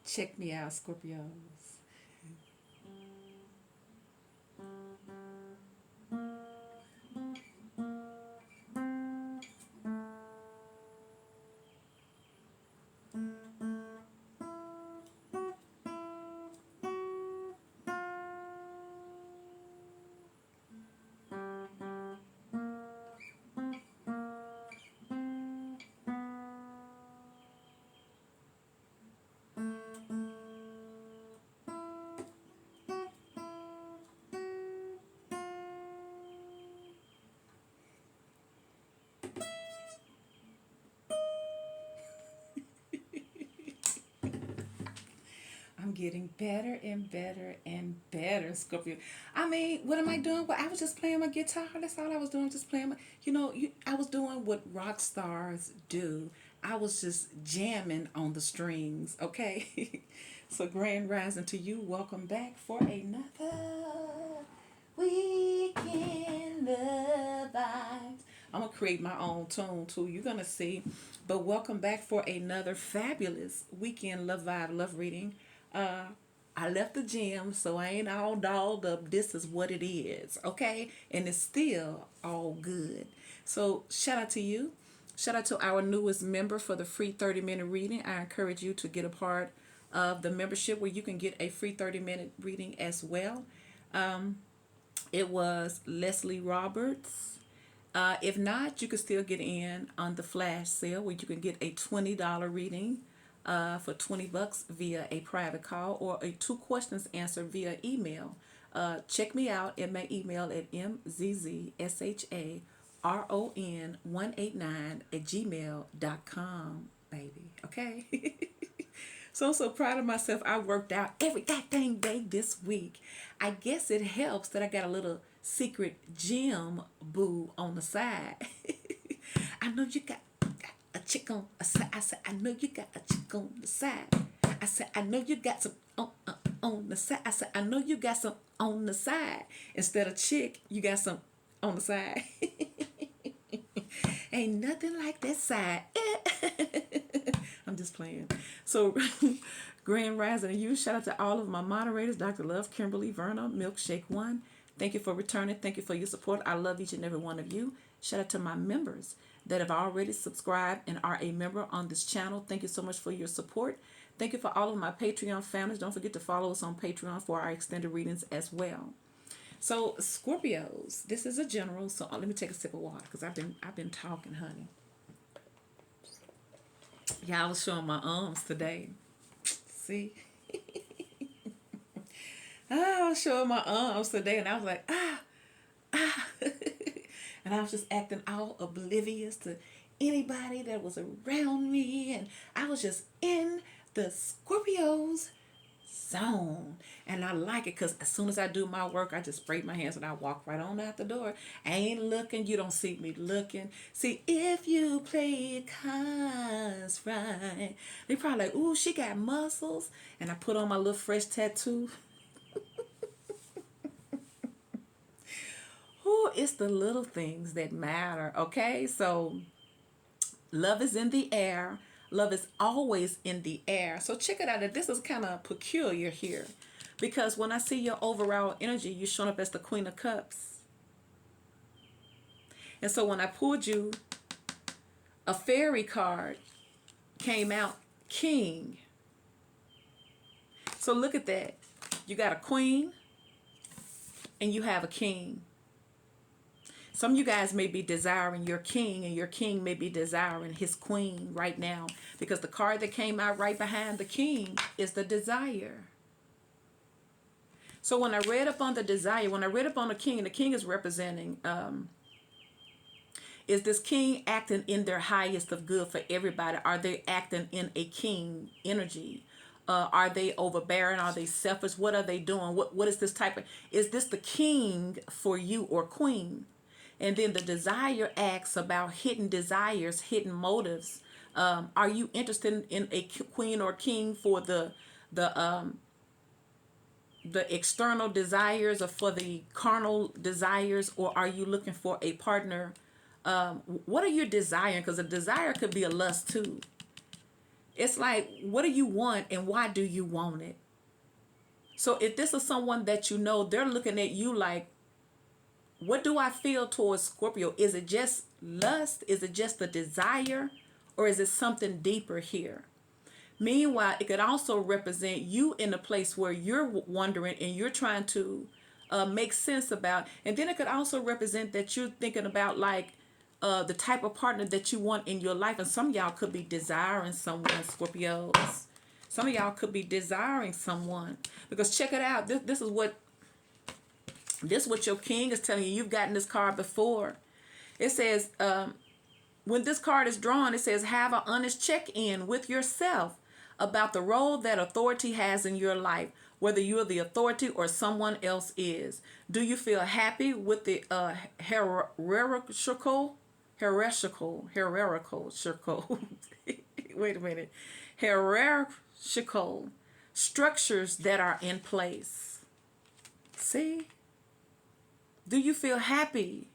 Check me out, Scorpios. I'm getting better and better and better, Scorpio. I mean, what am I doing? Well, I was just playing my guitar. That's all I was doing. Just playing my, I was doing what rock stars do. I was just jamming on the strings, okay? So, grand rising to you. Welcome back for another weekend love vibes. I'm gonna create my own tune too. You're gonna see. But welcome back for another fabulous weekend love vibe love reading. Uh, I left the gym, so I ain't all dolled up. This is what it is, okay? And it's still all good. So shout out to you. Shout out to our newest member for the free 30-minute reading. I encourage you to get a part of the membership where you can get a free 30-minute reading as well. Um, it was Leslie Roberts. If not, you can still get in on the flash sale where you can get a $20 reading for $20 via a private call or a two questions answered via email. Check me out at my email at mzzsharon189 at gmail.com, baby. Okay? So proud of myself. I worked out every goddamn day this week. I guess it helps that I got a little secret gym boo on the side. I know you got a chick on the side. I said, I know you got a chick on the side. I said, I know you got some on the side. I said, I know you got some on the side. Instead of chick, you got some on the side. Ain't nothing like that side. I'm just playing. So, Grand Rising to you. Shout out to all of my moderators, Dr. Love, Kimberly, Verna, Milkshake One. Thank you for returning. Thank you for your support. I love each and every one of you. Shout out to my members that have already subscribed and are a member on this channel. Thank you so much for your support. Thank you for all of my Patreon families. Don't forget to follow us on Patreon for our extended readings as well. So Scorpios, this is a general. So let me take a sip of water because I've been talking, honey. Yeah, I was showing my arms today. See, I was showing my arms today, and I was like, and I was just acting all oblivious to anybody that was around me, and I was just in the Scorpios zone. And I like it because as soon as I do my work, I just spray my hands and I walk right on out the door. I ain't looking. You don't see me looking. See, if you play your cards right, they probably like, ooh, she got muscles. And I put on my little fresh tattoo. Ooh, it's the little things that matter, okay? So love is in the air. Love is always in the air. So check it out. This is kind of peculiar here. Because when I see your overall energy, you're showing up as the Queen of Cups. And so when I pulled you, a fairy card came out, King. So look at that. You got a queen and you have a king. Some of you guys may be desiring your king, and your king may be desiring his queen right now, because the card that came out right behind the king is the desire. So when I read up on the desire, when I read up on the king is representing, is this king acting in their highest of good for everybody? Are they acting in a king energy? Are they overbearing? Are they selfish? What are they doing? What is this type of, is this the king for you or queen? And then the desire asks about hidden desires, hidden motives. Are you interested in a queen or king for the external desires or for the carnal desires, or are you looking for a partner? What are you desiring? Because a desire could be a lust too. It's like, what do you want and why do you want it? So if this is someone that you know, they're looking at you like, what do I feel towards Scorpio? Is it just lust? Is it just a desire? Or is it something deeper here? Meanwhile, it could also represent you in a place where you're wondering and you're trying to make sense about. And then it could also represent that you're thinking about like the type of partner that you want in your life. And some of y'all could be desiring someone, Scorpios. Some of y'all could be desiring someone. Because check it out. This is what your king is telling you. You've gotten this card before. It says, when this card is drawn, it says, have an honest check-in with yourself about the role that authority has in your life, whether you're the authority or someone else is. Do you feel happy with the hierarchical, wait a minute, hierarchical structures that are in place? See? Do you feel happy?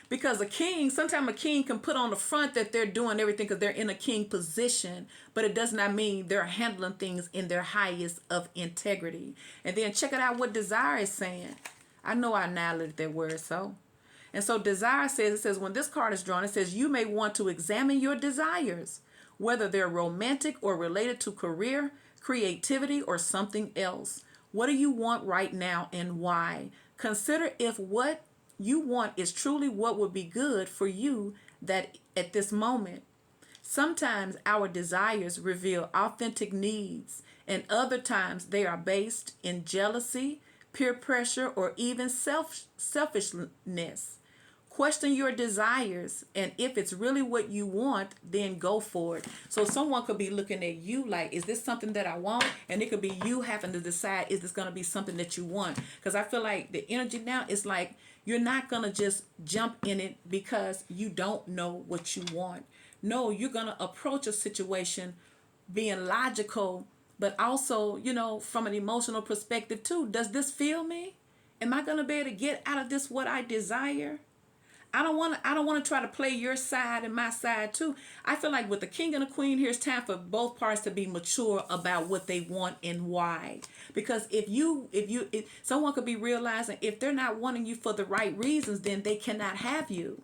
Because a king, sometimes a king can put on the front that they're doing everything because they're in a king position, but it does not mean they're handling things in their highest of integrity. And then check it out what desire is saying. I know I annihilated that word, so. And so desire says, it says, when this card is drawn, it says, you may want to examine your desires, whether they're romantic or related to career, creativity, or something else. What do you want right now and why? Consider if what you want is truly what would be good for you that at this moment. Sometimes our desires reveal authentic needs, and other times they are based in jealousy, peer pressure, or even selfishness. Question your desires, and if it's really what you want, then go for it. So someone could be looking at you like, is this something that I want? And it could be you having to decide, is this going to be something that you want? Because I feel like the energy now is like, you're not going to just jump in it because you don't know what you want. No, you're going to approach a situation being logical, but also, from an emotional perspective too. Does this feel me? Am I going to be able to get out of this what I desire? I don't want to try to play your side and my side too. I feel like with the king and the queen here, it's time for both parties to be mature about what they want and why. Because if someone could be realizing if they're not wanting you for the right reasons, then they cannot have you.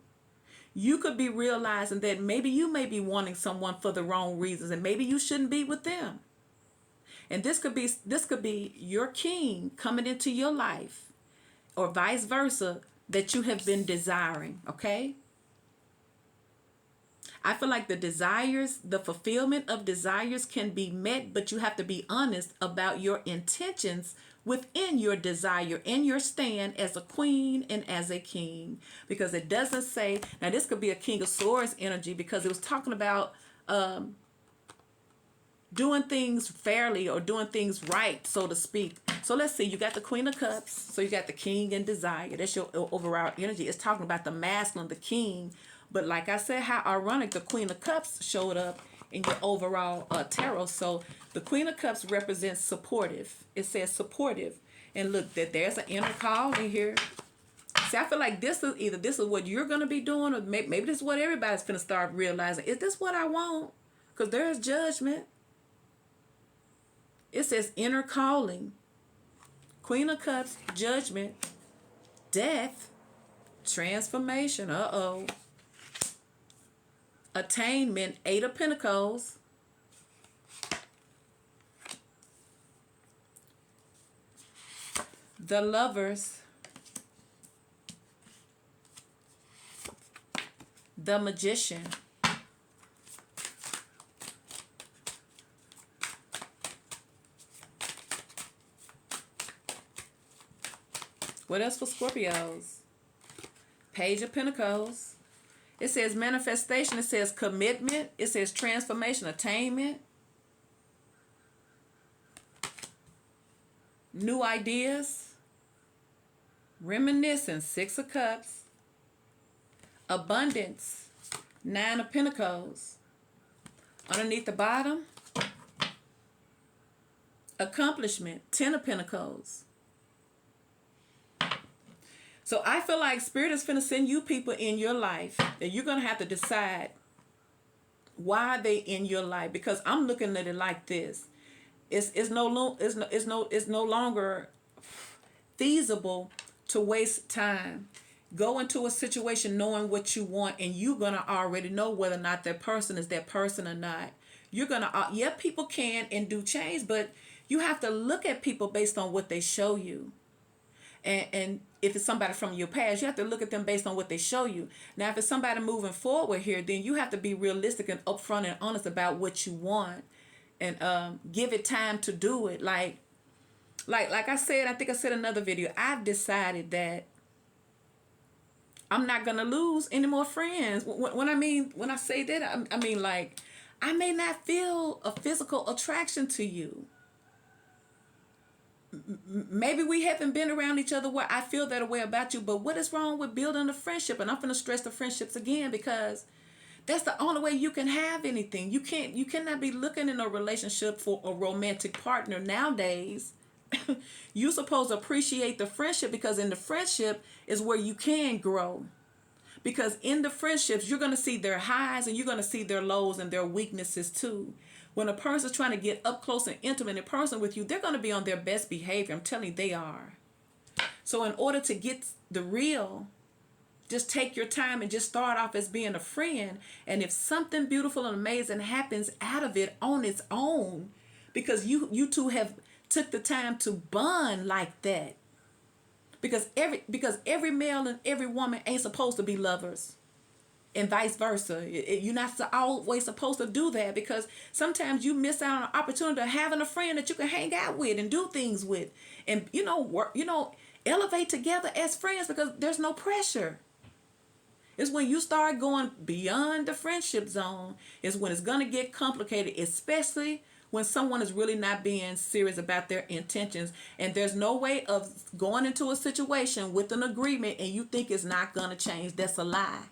You could be realizing that maybe you may be wanting someone for the wrong reasons and maybe you shouldn't be with them. And this could be your king coming into your life or vice versa, that you have been desiring, okay? I feel like the fulfillment of desires can be met, but you have to be honest about your intentions within your desire and your stand as a queen and as a king. Because it doesn't say, now this could be a King of Swords energy because it was talking about doing things fairly or doing things right, so to speak. So let's see, you got the Queen of Cups, so you got the King and Desire. That's your overall energy. It's talking about the masculine, the king. But like I said, how ironic, the Queen of Cups showed up in your overall tarot. So the Queen of Cups represents supportive. It says supportive. And look, that there's an inner calling here. See, I feel like this is what you're going to be doing, or maybe this is what everybody's going to start realizing. Is this what I want? Because there's judgment. It says inner calling. Queen of Cups, judgment, death, transformation, attainment, Eight of Pentacles, the Lovers, the Magician, what else for Scorpios? Page of Pentacles. It says manifestation. It says commitment. It says transformation, attainment. New ideas. Reminiscence. Six of Cups. Abundance. Nine of Pentacles. Underneath the bottom. Accomplishment. Ten of Pentacles. So I feel like Spirit is finna send you people in your life that you're going to have to decide Why are they in your life? Because I'm looking at it like this. It's no longer feasible to waste time. Go into a situation knowing what you want, and you're gonna already know whether or not that person is that person or not. You're gonna, yeah, people can and do change, but you have to look at people based on what they show you. And if it's somebody from your past, you have to look at them based on what they show you. Now, if it's somebody moving forward here, then you have to be realistic and upfront and honest about what you want, and give it time to do it. Like I said, I think I said in another video, I've decided that I'm not gonna lose any more friends. When I say that, I mean like, I may not feel a physical attraction to you. Maybe we haven't been around each other where I feel that way about you, but what is wrong with building a friendship? And I'm gonna stress the friendships again, because that's the only way you can have anything. You cannot be looking in a relationship for a romantic partner nowadays. You're supposed to appreciate the friendship, because in the friendship is where you can grow. Because in the friendships, you're going to see their highs and you're going to see their lows and their weaknesses too. When a person's trying to get up close and intimate in person with you, they're going to be on their best behavior. I'm telling you, they are. So in order to get the real, just take your time and just start off as being a friend. And if something beautiful and amazing happens out of it on its own, because you two have took the time to bond like that, because every male and every woman ain't supposed to be lovers, and vice versa. You're not always supposed to do that, because sometimes you miss out on an opportunity of having a friend that you can hang out with and do things with, and work, elevate together as friends, because there's no pressure. It's when you start going beyond the friendship zone is when it's gonna get complicated, especially when someone is really not being serious about their intentions, and there's no way of going into a situation with an agreement and you think it's not gonna change. That's a lie.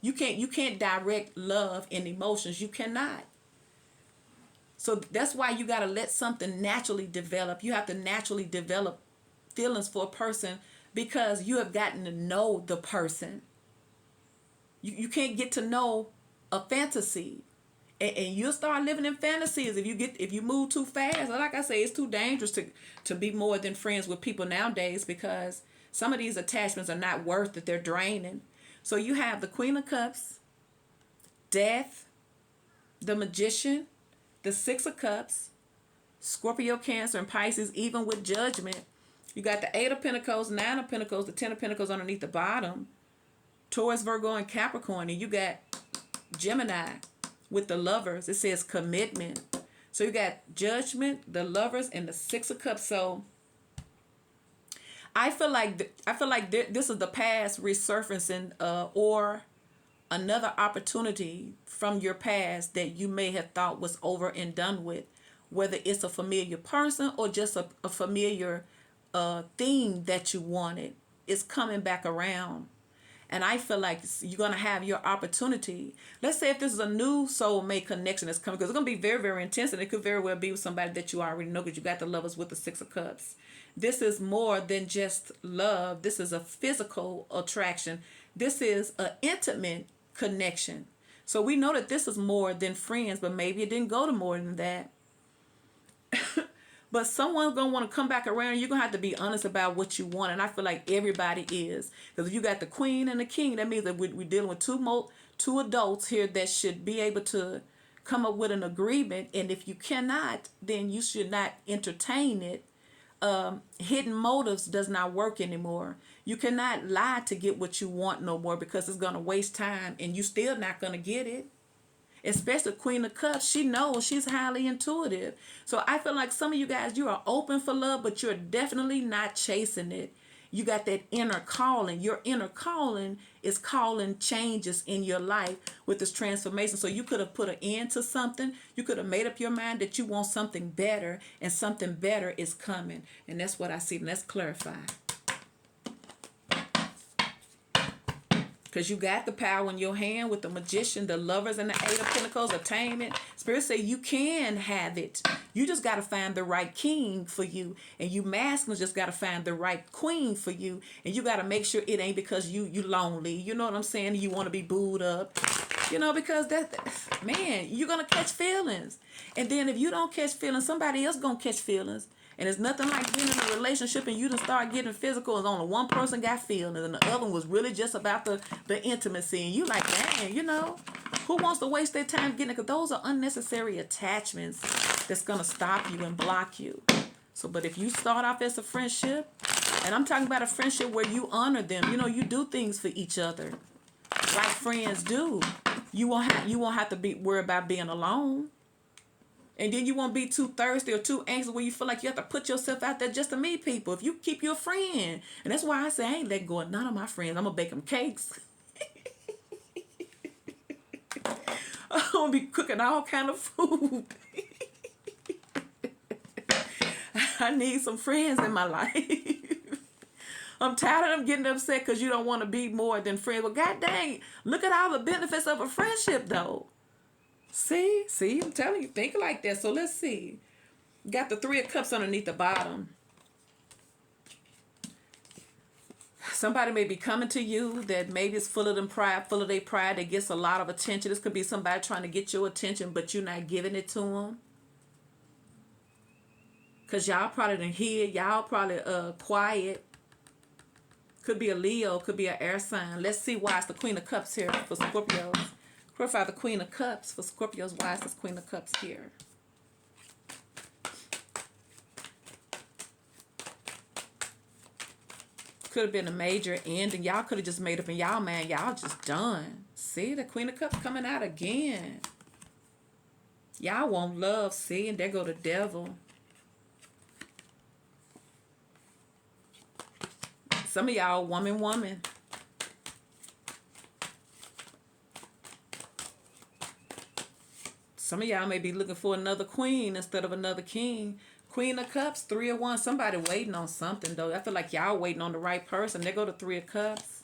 You can't direct love and emotions. You cannot. So that's why you gotta let something naturally develop. You have to naturally develop feelings for a person, because you have gotten to know the person. You can't get to know a fantasy. And you'll start living in fantasies if you move too fast. Like I say, it's too dangerous to be more than friends with people nowadays, because some of these attachments are not worth it. They're draining. So you have the Queen of Cups, Death, the Magician, the Six of Cups, Scorpio, Cancer, and Pisces, even with Judgment. You got the Eight of Pentacles, Nine of Pentacles, the Ten of Pentacles underneath the bottom, Taurus, Virgo, and Capricorn. And you got Gemini with the Lovers. It says commitment. So you got Judgment, the Lovers, and the Six of Cups. So I feel like this is the past resurfacing, or another opportunity from your past that you may have thought was over and done with, whether it's a familiar person or just a familiar thing that you wanted. It's coming back around. And I feel like you're going to have your opportunity. Let's say if this is a new soulmate connection that's coming, because it's going to be very, very intense, and it could very well be with somebody that you already know, because you got the Lovers with the Six of Cups. This is more than just love. This is a physical attraction. This is an intimate connection. So we know that this is more than friends, but maybe it didn't go to more than that. But someone's going to want to come back around. You're going to have to be honest about what you want. And I feel like everybody is. Because if you got the Queen and the King, that means that we're dealing with two adults here that should be able to come up with an agreement. And if you cannot, then you should not entertain it. Hidden motives does not work anymore. You cannot lie to get what you want no more, because it's going to waste time and you still not going to get it. Especially Queen of Cups, she knows, she's highly intuitive. So I feel like some of you guys, you are open for love, but you're definitely not chasing it. You got that inner calling. Your inner calling is calling changes in your life with this transformation. So you could have put an end to something. You could have made up your mind that you want something better, and something better is coming. And that's what I see. Let's clarify. Because you got the power in your hand with the Magician, the Lovers, and the Eight of Pentacles, attainment. Spirit say you can have it. You just got to find the right king for you. And you masculines just got to find the right queen for you. And you got to make sure it ain't because you lonely. You know what I'm saying? You want to be booed up. You know, because man, you're going to catch feelings. And then if you don't catch feelings, somebody else going to catch feelings. And it's nothing like being in a relationship and you just start getting physical and only one person got feelings and the other one was really just about the intimacy. And you like, dang, you know, who wants to waste their time getting it? Because those are unnecessary attachments that's going to stop you and block you. So, but if you start off as a friendship, and I'm talking about a friendship where you honor them, you know, you do things for each other like friends do. You won't have to be worried about being alone. And then you won't be too thirsty or too anxious where you feel like you have to put yourself out there just to meet people. If you keep your friend. And that's why I say I ain't letting go of none of my friends. I'm going to bake them cakes. I'm going to be cooking all kind of food. I need some friends in my life. I'm tired of them getting upset because you don't want to be more than friends. Well, god dang, look at all the benefits of a friendship, though. See, I'm telling you, think like that. So let's see. Got the 3 of Cups underneath the bottom. Somebody may be coming to you that maybe is full of their pride, that gets a lot of attention. This could be somebody trying to get your attention, but you're not giving it to them. Because y'all probably didn't hear, y'all probably quiet. Could be a Leo, could be an air sign. Let's see why it's the Queen of Cups here for Scorpios. Clarify the Queen of Cups for Scorpios. Why is this Queen of Cups here? Could have been a major ending. Y'all could have just made up in y'all mind. Y'all just done. See, the Queen of Cups coming out again. Y'all want love. See, and there go the devil. Some of y'all woman. Some of y'all may be looking for another queen instead of another king. Queen of Cups, 3 of Wands. Somebody waiting on something, though. I feel like y'all waiting on the right person. There go the 3 of Cups.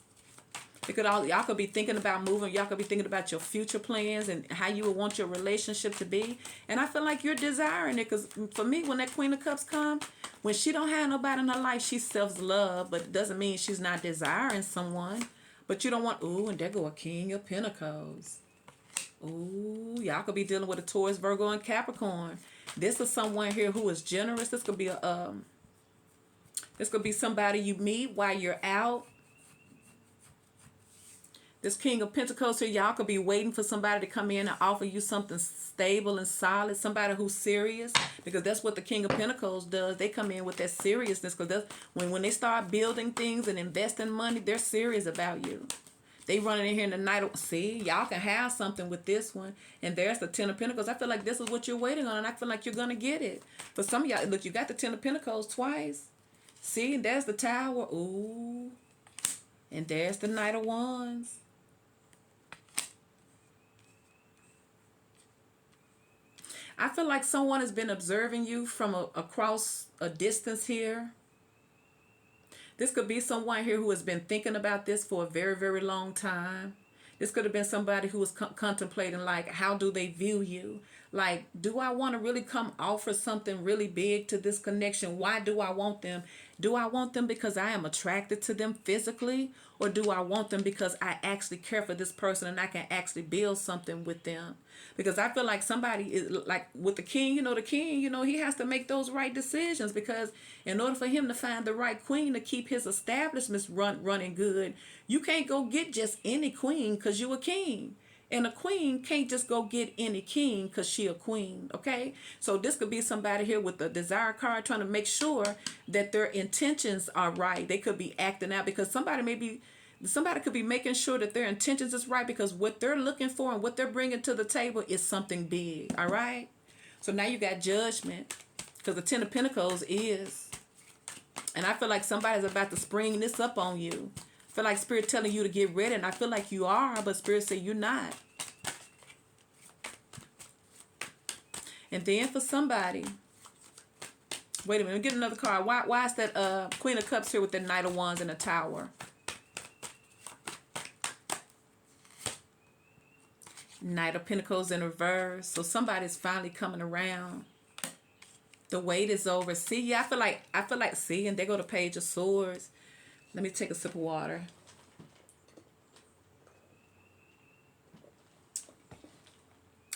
Y'all could be thinking about moving. Y'all could be thinking about your future plans and how you would want your relationship to be. And I feel like you're desiring it. Because for me, when that Queen of Cups come, when she don't have nobody in her life, she self-love. But it doesn't mean she's not desiring someone. But you don't want, ooh, and there go a King of Pentacles. Ooh, y'all could be dealing with a Taurus, Virgo, and Capricorn. This is someone here who is generous. This could be somebody you meet while you're out. This King of Pentacles here, y'all could be waiting for somebody to come in and offer you something stable and solid. Somebody who's serious, because that's what the King of Pentacles does. They come in with that seriousness, because that's when they start building things and investing money, they're serious about you. They running in here in the night. See, y'all can have something with this one. And there's the 10 of Pentacles. I feel like this is what you're waiting on, and I feel like you're going to get it. For some of y'all, look, you got the 10 of Pentacles twice. See, and there's the Tower. Ooh. And there's the Knight of Wands. I feel like someone has been observing you from across a distance here. This could be someone here who has been thinking about this for a very, very long time. This could have been somebody who was contemplating, like, how do they view you? Like, do I want to really come offer something really big to this connection? Why do I want them? Do I want them because I am attracted to them physically? Or do I want them because I actually care for this person and I can actually build something with them? Because I feel like somebody is like with the king, he has to make those right decisions, because in order for him to find the right queen to keep his establishments running good, you can't go get just any queen because you a king. And a queen can't just go get any king because she a queen, okay? So this could be somebody here with the desire card trying to make sure that their intentions are right. They could be acting out because somebody could be making sure that their intentions is right, because what they're looking for and what they're bringing to the table is something big, all right? So now you got Judgment, because the 10 of Pentacles is. And I feel like somebody's about to spring this up on you. I feel like Spirit telling you to get ready, and I feel like you are, but Spirit say you're not. And then for somebody, wait a minute, get another card. Why is that Queen of Cups here with the Knight of Wands and the Tower? Knight of Pentacles in reverse. So somebody's finally coming around. The wait is over. See, yeah, I feel like, see, and there go the Page of Swords. Let me take a sip of water.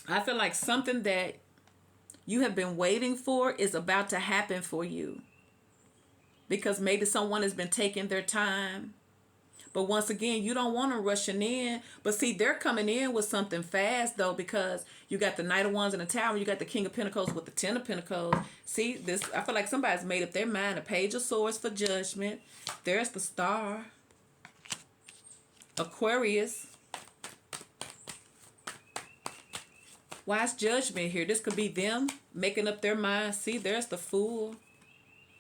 I feel like something that you have been waiting for is about to happen for you, because maybe someone has been taking their time. But once again, you don't want them rushing in. But see, they're coming in with something fast, though, because you got the Knight of Wands in the Tower, you got the King of Pentacles with the Ten of Pentacles. See, this, I feel like somebody's made up their mind. A Page of Swords for Judgment. There's the Star. Aquarius. Why is Judgment here? This could be them making up their mind. See, there's the Fool.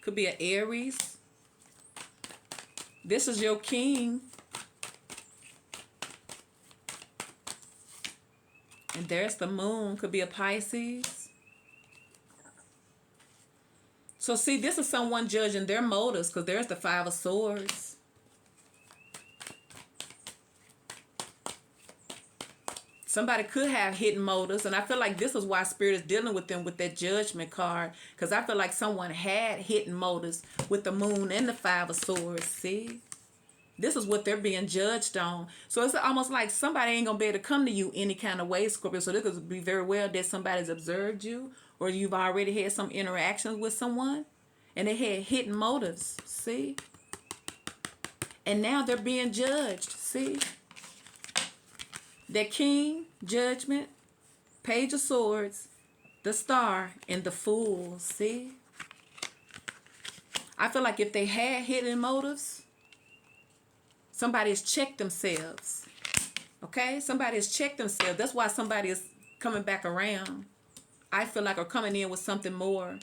Could be an Aries. This is your king. And there's the Moon. Could be a Pisces. So see, this is someone judging their motives, because there's the Five of Swords. Somebody could have hidden motives, and I feel like this is why Spirit is dealing with them with that Judgment card, because I feel like someone had hidden motives with the Moon and the Five of Swords. See? This is what they're being judged on. So it's almost like somebody ain't going to be able to come to you any kind of way, Scorpio. So this could be very well that somebody's observed you, or you've already had some interactions with someone, and they had hidden motives. See? And now they're being judged. See? The King, Judgment, Page of Swords, the Star, and the Fool. See? I feel like if they had hidden motives, somebody has checked themselves. Okay? Somebody has checked themselves. That's why somebody is coming back around. I feel like, or coming in with something more.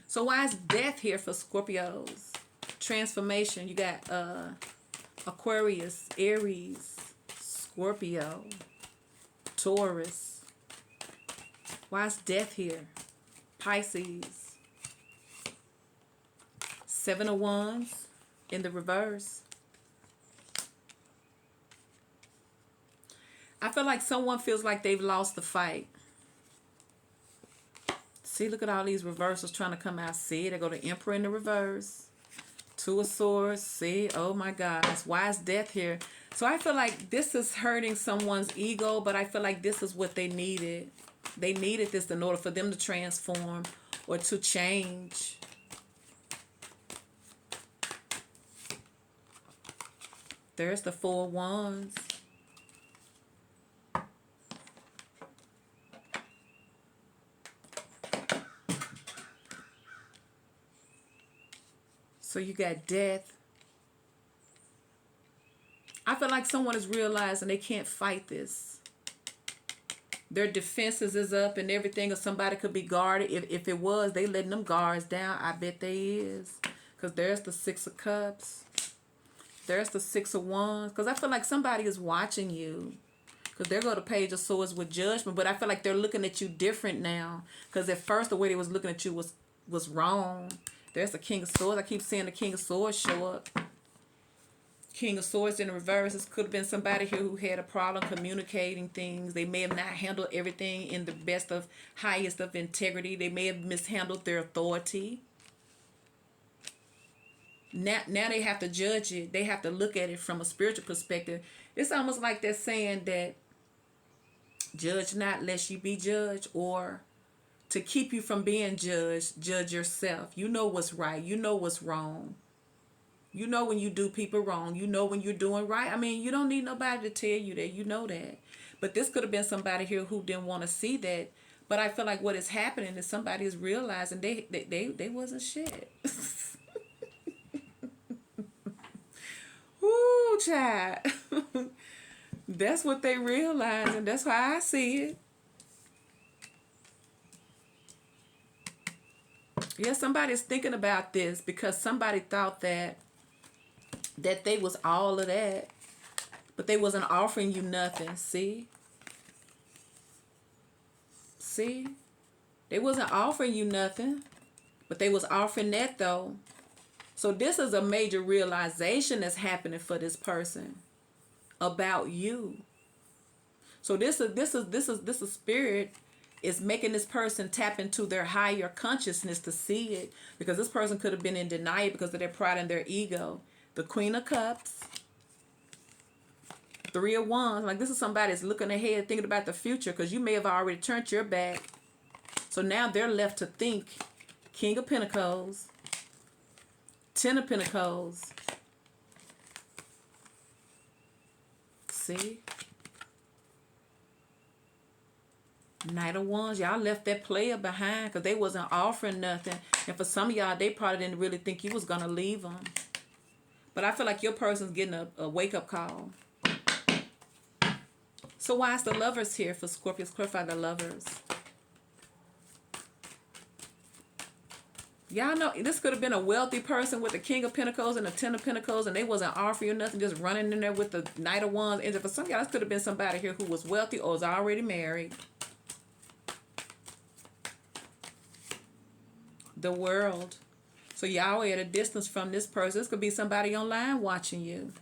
So why is Death here for Scorpios? Transformation. You got Aquarius, Aries, Scorpio, Taurus. Why is Death here? Pisces. Seven of Wands in the reverse. I feel like someone feels like they've lost the fight. See, look at all these reversals trying to come out. See, they go to Emperor in the reverse. Two of Swords. See, oh my gosh. Why is Death here? So I feel like this is hurting someone's ego, but I feel like this is what they needed. They needed this in order for them to transform or to change. There's the Four of Wands. So you got Death. I feel like someone is realizing they can't fight this. Their defenses is up and everything, or somebody could be guarded. If it was, they letting them guards down. I bet they is. Because there's the Six of Cups. There's the Six of Wands. Because I feel like somebody is watching you. Because they're going to Page of Swords with Judgment. But I feel like they're looking at you different now. Because at first the way they was looking at you was wrong. There's the King of Swords. I keep seeing the King of Swords show up. King of Swords in the reverse. This could have been somebody here who had a problem communicating things. They may have not handled everything in the best of, highest of integrity. They may have mishandled their authority. Now they have to judge it. They have to look at it from a spiritual perspective. It's almost like they're saying that judge not lest you be judged, or to keep you from being judged, judge yourself. You know what's right. You know what's wrong. You know when you do people wrong. You know when you're doing right. I mean, you don't need nobody to tell you that. You know that. But this could have been somebody here who didn't want to see that. But I feel like what is happening is somebody is realizing they wasn't shit. Woo, child. That's what they realize, and that's how I see it. Yeah, somebody's thinking about this because somebody thought that they was all of that, but they wasn't offering you nothing. See, they wasn't offering you nothing, but they was offering that though. So this is a major realization that's happening for this person about you. So this is spirit is making this person tap into their higher consciousness to see it, because this person could have been in denial because of their pride and their ego. The Queen of Cups. Three of Wands. Like this is somebody that's looking ahead, thinking about the future, because you may have already turned your back. So now they're left to think. King of Pentacles. Ten of Pentacles. See? Knight of Wands. Y'all left that player behind because they wasn't offering nothing. And for some of y'all, they probably didn't really think you was going to leave them. But I feel like your person's getting a wake-up call. So why is the Lovers here for Scorpios? Clarify the Lovers. Y'all know this could have been a wealthy person with the King of Pentacles and the Ten of Pentacles, and they wasn't offering you nothing, just running in there with the Knight of Wands. And for some of y'all, this could have been somebody here who was wealthy or was already married. The World. So y'all are at a distance from this person. This could be somebody online watching you.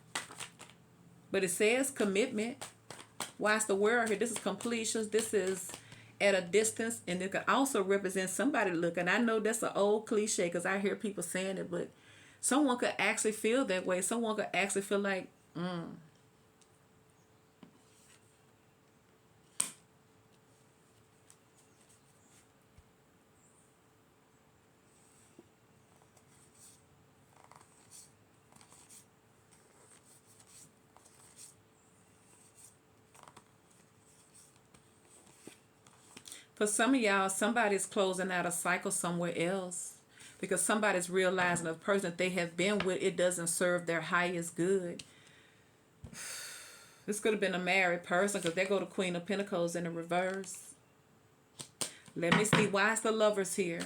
But it says commitment. Why is the World here? This is completions. This is at a distance. And it could also represent somebody looking. I know that's an old cliche because I hear people saying it. But someone could actually feel that way. Someone could actually feel like, for some of y'all, somebody's closing out a cycle somewhere else because somebody's realizing the person that they have been with, it doesn't serve their highest good. This could have been a married person because they go to Queen of Pentacles in the reverse. Let me see. Why is the Lovers here?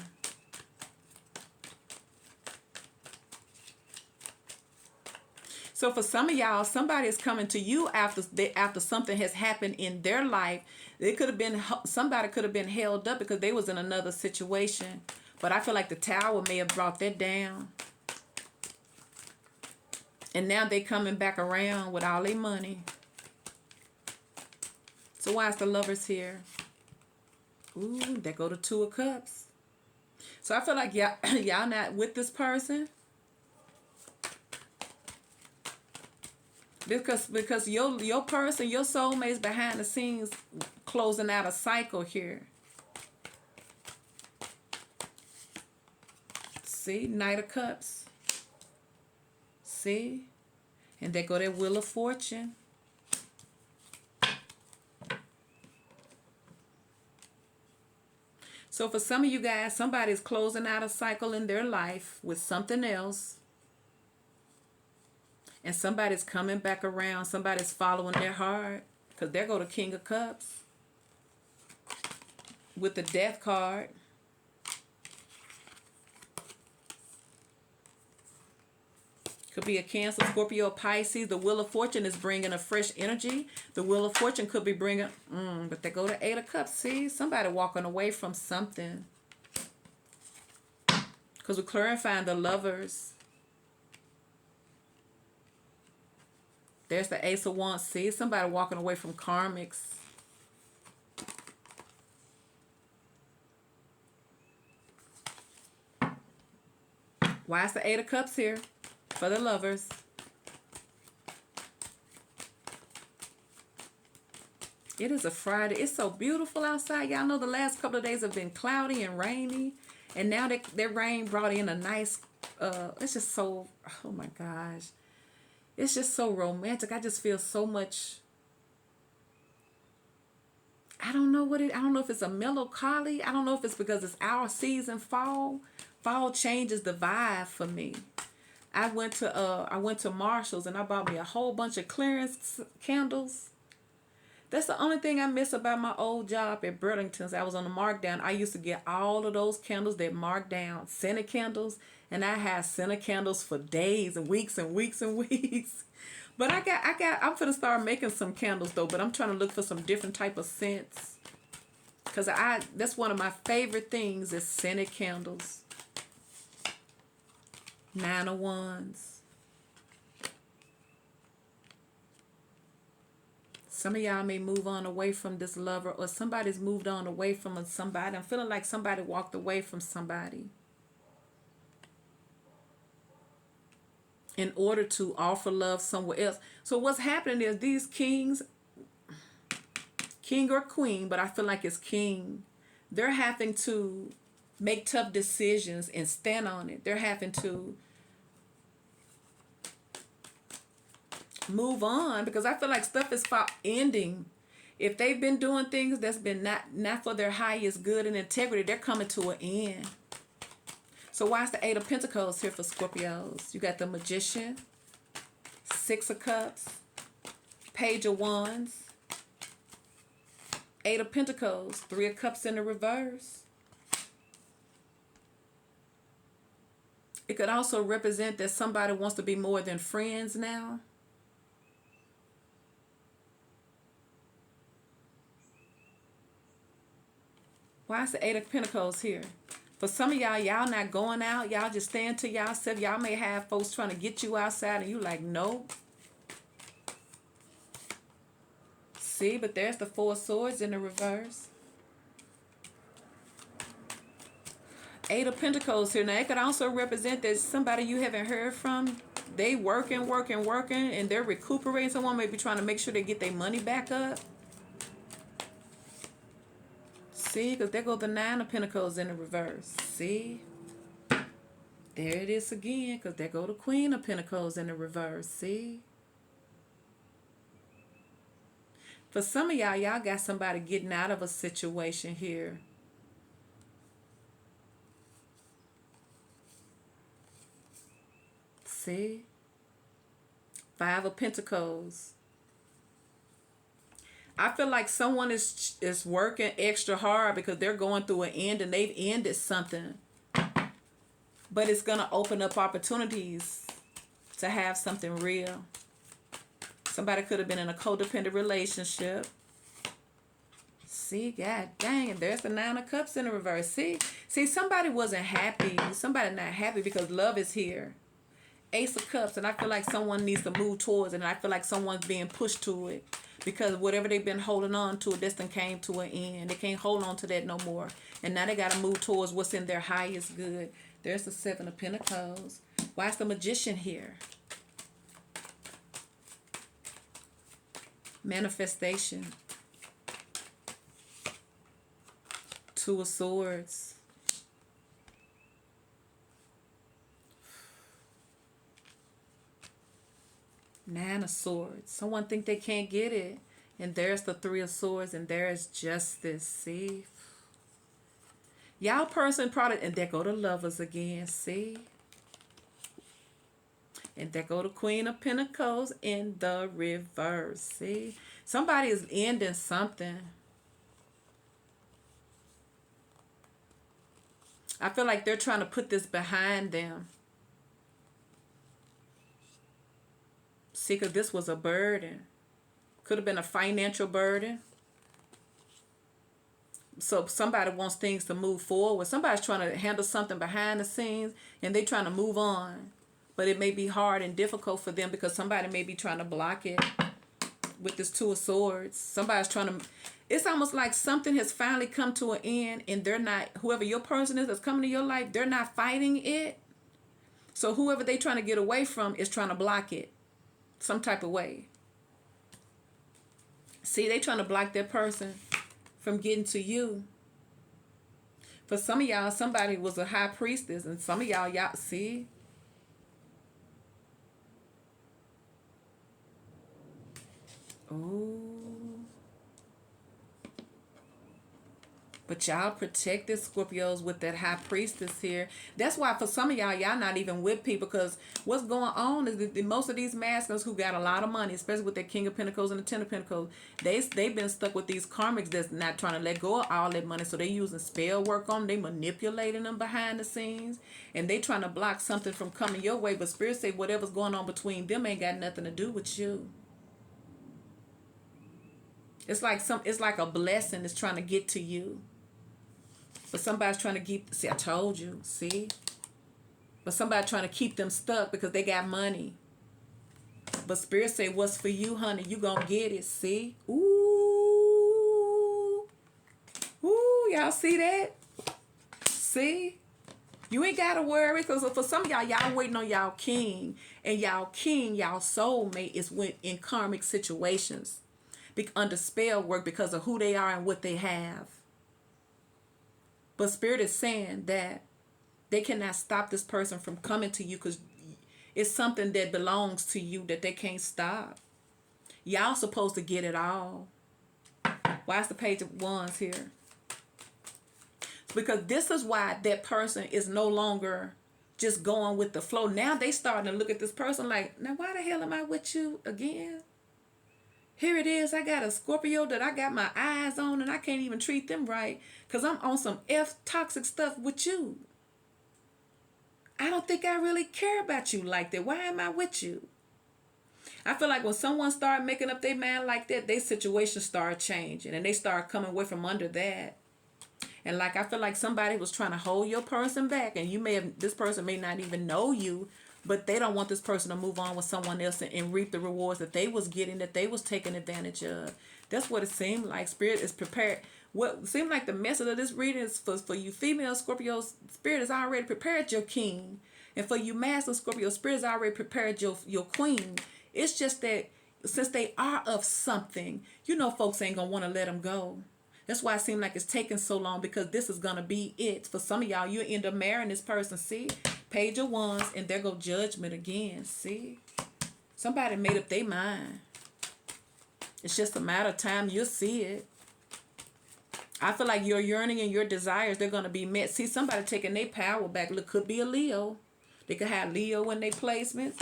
So for some of y'all, somebody is coming to you after something has happened in their life. It could have been somebody could have been held up because they was in another situation. But I feel like the Tower may have brought that down. And now they coming back around with all their money. So why is the Lovers here? Ooh, there go the Two of Cups. So I feel like y'all not with this person. Because your person, your soulmate's behind the scenes closing out a cycle here. See, Knight of Cups. See? And there go that Wheel of Fortune. So for some of you guys, somebody's closing out a cycle in their life with something else. And somebody's coming back around. Somebody's following their heart. Because there go the King of Cups. With the Death card. Could be a Cancer, Scorpio, or Pisces. The Wheel of Fortune is bringing a fresh energy. The Wheel of Fortune could be bringing... but they go to Eight of Cups. See? Somebody walking away from something. Because we're clarifying the Lovers. There's the Ace of Wands. See, somebody walking away from karmics. Why is the Eight of Cups here for the Lovers? It is a Friday. It's so beautiful outside. Y'all know the last couple of days have been cloudy and rainy. And now that rain brought in a nice, it's just so, oh my gosh. It's just so romantic. I just feel so much. I don't know if it's a melancholy. I don't know if it's because it's our season, fall. Fall changes the vibe for me. I went to Marshall's and I bought me a whole bunch of clearance candles. That's the only thing I miss about my old job at Burlington's. I was on the markdown. I used to get all of those candles that marked down, scented candles, and I had scented candles for days and weeks and weeks and weeks. But I'm gonna start making some candles though, but I'm trying to look for some different type of scents. Cause that's one of my favorite things is scented candles. Nine of Wands. Some of y'all may move on away from this lover, or somebody's moved on away from somebody. I'm feeling like somebody walked away from somebody. in order to offer love somewhere else. So what's happening is these kings, king or queen, but I feel like it's king, they're having to make tough decisions and stand on it. They're having to move on because I feel like stuff is ending. If they've been doing things that's been not for their highest good and integrity, they're coming to an end. So why is the Eight of Pentacles here for Scorpios? You got the Magician, Six of Cups, Page of Wands, Eight of Pentacles, Three of Cups in the reverse. It could also represent that somebody wants to be more than friends now. Why is the Eight of Pentacles here? For some of y'all not going out. Y'all just staying to yourself. Y'all may have folks trying to get you outside and you like, nope. See, but there's the Four of Swords in the reverse. Eight of Pentacles here. Now, it could also represent that somebody you haven't heard from, they working, and they're recuperating. Someone may be trying to make sure they get their money back up. See, because there go the Nine of Pentacles in the reverse. See? There it is again, because there go the Queen of Pentacles in the reverse. See? For some of y'all got somebody getting out of a situation here. See? Five of Pentacles. I feel like someone is working extra hard because they're going through an end and they've ended something. But it's going to open up opportunities to have something real. Somebody could have been in a codependent relationship. See, god dang, and there's the Nine of Cups in the reverse. See, somebody wasn't happy. Somebody not happy because love is here. Ace of Cups, and I feel like someone needs to move towards it, and I feel like someone's being pushed to it. Because whatever they've been holding on to, this thing came to an end. They can't hold on to that no more. And now they got to move towards what's in their highest good. There's the Seven of Pentacles. Why is the Magician here? Manifestation. Two of Swords. Nine of Swords. Someone think they can't get it. And there's the Three of Swords. And there's Justice. See? Y'all person product. And there go the Lovers again. See? And there go the Queen of Pentacles in the reverse. See? Somebody is ending something. I feel like they're trying to put this behind them. See, because this was a burden. Could have been a financial burden. So somebody wants things to move forward. Somebody's trying to handle something behind the scenes and they're trying to move on. But it may be hard and difficult for them because somebody may be trying to block it with this Two of Swords. Somebody's trying to... It's almost like something has finally come to an end and they're not... Whoever your person is that's coming to your life, they're not fighting it. So whoever they're trying to get away from is trying to block it. Some type of way. See, they trying to block that person from getting to you. For some of y'all, somebody was a high priestess. And some of y'all see? Oh. But y'all protected Scorpios with that high priestess here. That's why for some of y'all not even with people. Because what's going on is that most of these masculines who got a lot of money, especially with their King of Pentacles and the Ten of Pentacles, they've been stuck with these karmics that's not trying to let go of all that money. So they using spell work on them. They manipulating them behind the scenes. And they trying to block something from coming your way. But Spirit say whatever's going on between them ain't got nothing to do with you. It's like a blessing that's trying to get to you. But somebody's trying to keep... See, I told you. See? But somebody trying to keep them stuck because they got money. But Spirit say, what's for you, honey? You gonna get it. See? Ooh. Ooh, y'all see that? See? You ain't gotta worry, because for some of y'all, y'all waiting on y'all king, and y'all soulmate is in karmic situations, under spell work because of who they are and what they have. But Spirit is saying that they cannot stop this person from coming to you, because it's something that belongs to you that they can't stop. Y'all supposed to get it all. Why is the Page of Wands here? Because this is why that person is no longer just going with the flow. Now they starting to look at this person like, now why the hell am I with you again? Here it is, I got a Scorpio that I got my eyes on, and I can't even treat them right because I'm on some toxic stuff with you. I don't think I really care about you like that. Why am I with you? I feel like when someone start making up their mind like that, their situation start changing, and they start coming away from under that. And like, I feel like somebody was trying to hold your person back, and this person may not even know you, but they don't want this person to move on with someone else and reap the rewards that they was getting, that they was taking advantage of. That's what it seemed like. Spirit is prepared. What seemed like the message of this reading is for you female Scorpios, Spirit has already prepared your king. And for you masculine Scorpio, Spirit has already prepared your queen. It's just that since they are of something, folks ain't going to want to let them go. That's why it seems like it's taking so long, because this is going to be it. For some of y'all, you end up marrying this person. See? Page of Wands, and there go Judgment again. See? Somebody made up their mind. It's just a matter of time. You'll see it. I feel like your yearning and your desires, they're going to be met. See, somebody taking their power back. Look, could be a Leo. They could have Leo in their placements.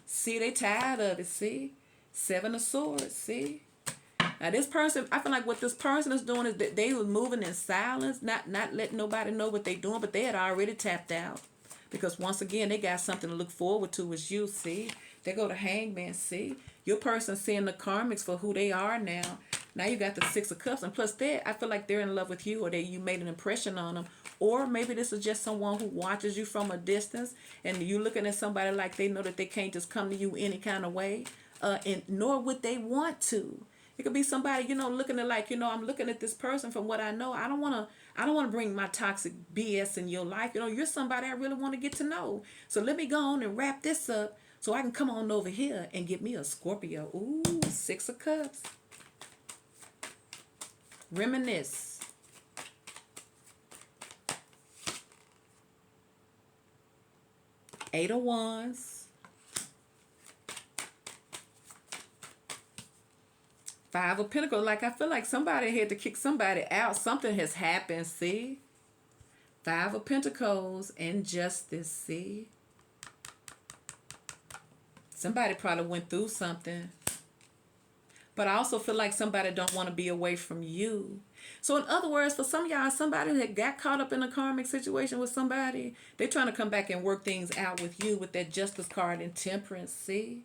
See, they tired of it. See? Seven of Swords. See? Now this person, I feel like what this person is doing is that they was moving in silence, not letting nobody know what they doing, but they had already tapped out. Because once again, they got something to look forward to as you, see? They go to Hangman, see? Your person seeing the karmics for who they are now. Now you got the Six of Cups, and plus that, I feel like they're in love with you, or that you made an impression on them. Or maybe this is just someone who watches you from a distance, and you looking at somebody like they know that they can't just come to you any kind of way, and nor would they want to. It could be somebody, looking at like, I'm looking at this person from what I know. I don't want to bring my toxic BS in your life. You're somebody I really want to get to know. So let me go on and wrap this up so I can come on over here and get me a Scorpio. Ooh, Six of Cups. Reminisce. Eight of Wands. Five of Pentacles. Like, I feel like somebody had to kick somebody out. Something has happened, see? Five of Pentacles and Justice, see? Somebody probably went through something. But I also feel like somebody don't want to be away from you. So in other words, for some of y'all, somebody that got caught up in a karmic situation with somebody, they're trying to come back and work things out with you with that Justice card and Temperance, see?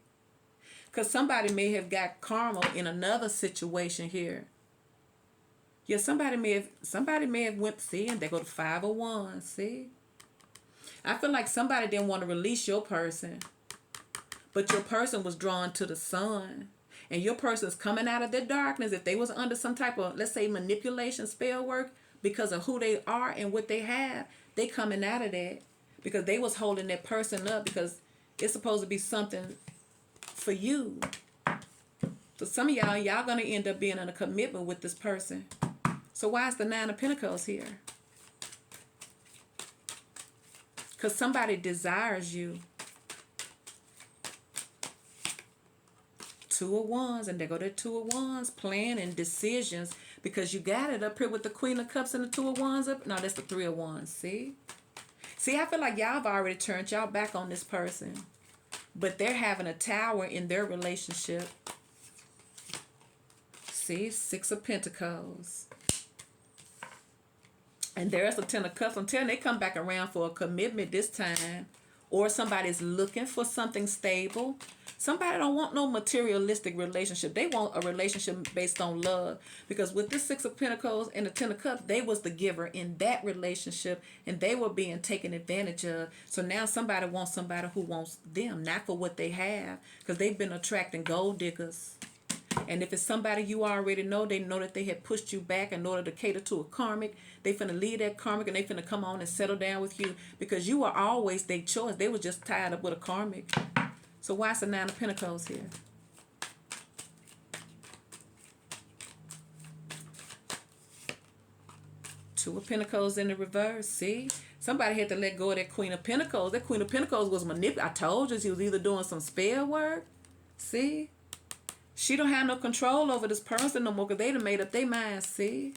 Because somebody may have got karma in another situation here. Yeah, somebody may have went, see, and they go to Five of Wands, see? I feel like somebody didn't want to release your person, but your person was drawn to the sun. And your person's coming out of their darkness. If they was under some type of, let's say, manipulation, spell work, because of who they are and what they have, they coming out of that. Because they was holding that person up, because it's supposed to be something for you. So some of y'all going to end up being in a commitment with this person. So why is the Nine of Pentacles here? Because somebody desires you. Two of Wands, and there go the Two of Wands, plan and decisions, because you got it up here with the Queen of Cups and the Two of Wands up. No, that's the Three of Wands, see? See, I feel like y'all have already turned y'all back on this person, but they're having a tower in their relationship. See, Six of Pentacles. And there's a Ten of Cups. I'm telling you, they come back around for a commitment this time. Or somebody's looking for something stable. Somebody don't want no materialistic relationship. They want a relationship based on love. Because with this Six of Pentacles and the Ten of Cups, they was the giver in that relationship, and they were being taken advantage of. So now somebody wants somebody who wants them, not for what they have, because they've been attracting gold diggers. And if it's somebody you already know, they know that they had pushed you back in order to cater to a karmic. They finna leave that karmic and they finna come on and settle down with you because you were always their choice. They was just tied up with a karmic. So why is the Nine of Pentacles here? Two of Pentacles in the reverse. See? Somebody had to let go of that Queen of Pentacles. That Queen of Pentacles was manipulated. I told you she was either doing some spell work. See? She don't have no control over this person no more because they done made up their minds. See?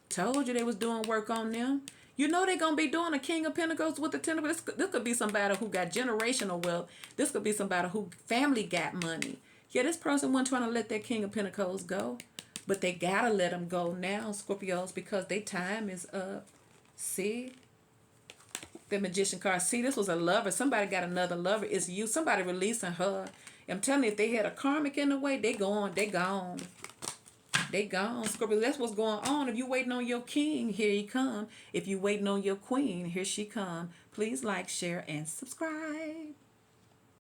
Told you they was doing work on them. You know they're going to be doing a King of Pentacles with the Ten of Pentacles. This could be somebody who got generational wealth. This could be somebody who family got money. Yeah, this person wasn't trying to let that King of Pentacles go. But they got to let them go now, Scorpios, because their time is up. See? The Magician card. See, this was a lover. Somebody got another lover. It's you. Somebody releasing her. I'm telling you, if they had a karmic in the way, they gone. They gone. They gone. Scorpio, that's what's going on. If you waiting on your king, here he come. If you waiting on your queen, here she come. Please like, share, and subscribe.